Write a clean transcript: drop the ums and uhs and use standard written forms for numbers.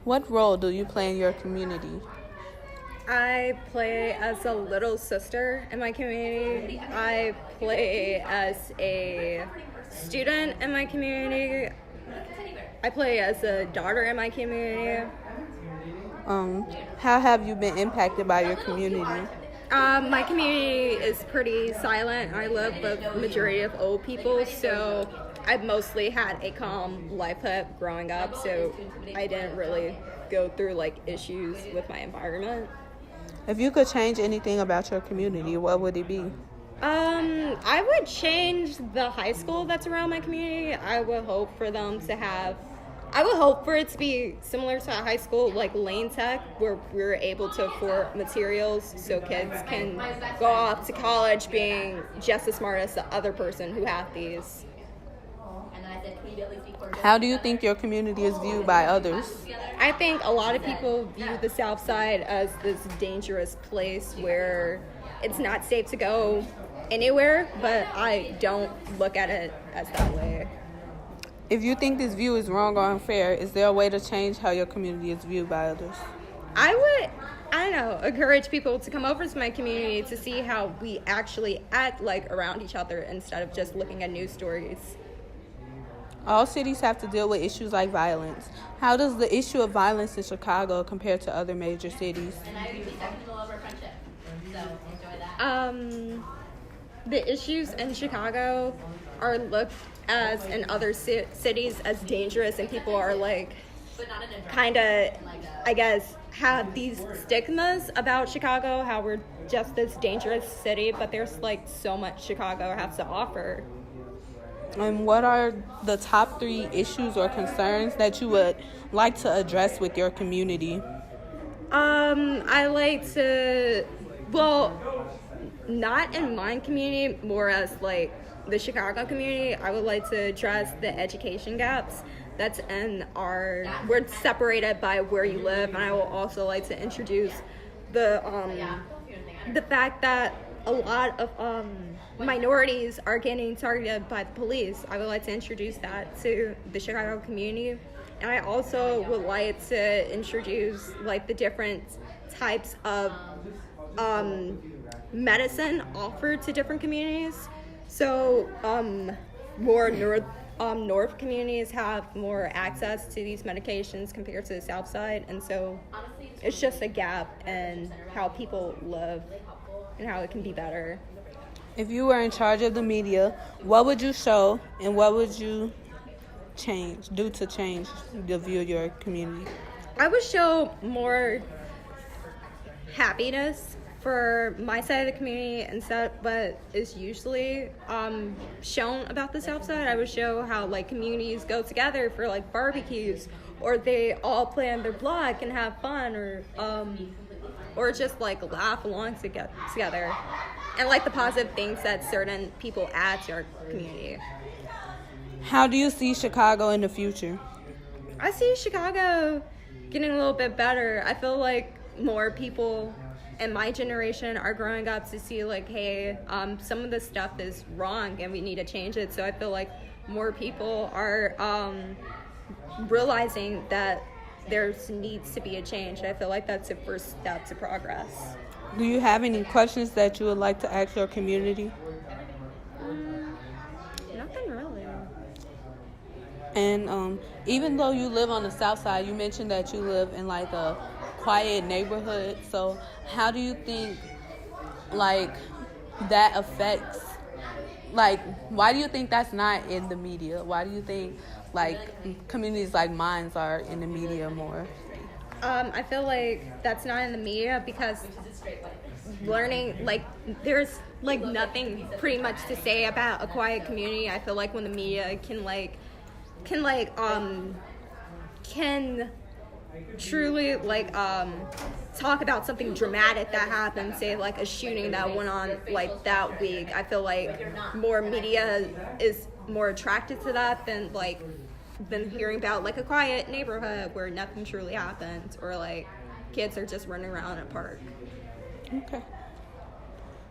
What role do you play in your community? I play as a little sister in my community. I play as a student in my community. I play as a daughter in my community. How have you been impacted by your community? My community is pretty silent. I live with a majority of old people, so I've mostly had a calm life growing up, so I didn't really go through like issues with my environment. If you could change anything about your community, what would it be? I would change the high school that's around my community. I would hope for it to be similar to a high school like Lane Tech, where we're able to afford materials so kids can go off to college being just as smart as the other person who had these. How do you think your community is viewed by others? I think a lot of people view the South Side as this dangerous place where it's not safe to go anywhere, but I don't look at it as that way. If you think this view is wrong or unfair, is there a way to change how your community is viewed by others? I would, encourage people to come over to my community to see how we actually act like around each other instead of just looking at news stories. All cities have to deal with issues like violence. How does the issue of violence in Chicago compare to other major cities? The issues in Chicago are looked as in other cities as dangerous, and people are like kind of, I guess, have these stigmas about Chicago, how we're just this dangerous city, but there's like so much Chicago has to offer. And what are the top 3 issues or concerns that you would like to address with your community? I like to, not in my community, more as like the Chicago community. I would like to address the education gaps that's we're separated by where you live, and I will also like to introduce the fact that a lot of minorities are getting targeted by the police. I would like to introduce that to the Chicago community. And I also would like to introduce like the different types of medicine offered to different communities. So more north communities have more access to these medications compared to the south side. And so it's just a gap in how people live and how it can be better. If you were in charge of the media, what would you show and what would you do to change the view of your community? I would show more happiness for my side of the community instead, but is usually shown about the South Side. I would show how like communities go together for like barbecues, or they all play on their block and have fun, or just like laugh along together, and like the positive things that certain people add to our community. How do you see Chicago in the future? I see Chicago getting a little bit better. I feel like more people in my generation are growing up to see like, hey, some of this stuff is wrong and we need to change it. So I feel like more people are realizing that there needs to be a change. I feel like that's the first step to progress. Do you have any questions that you would like to ask your community? Nothing really. And even though you live on the south side, you mentioned that you live in like a quiet neighborhood. So how do you think like that affects, like, why do you think that's not in the media? Why do you think like communities like mine are in the media more? I feel like that's not in the media because learning, like, there's like nothing pretty much to say about a quiet community. I feel like when the media can truly like talk about something dramatic that happened, say like a shooting that went on like that week, I feel like more media is more attracted to that than hearing about like a quiet neighborhood where nothing truly happened, or like kids are just running around in a park. Okay.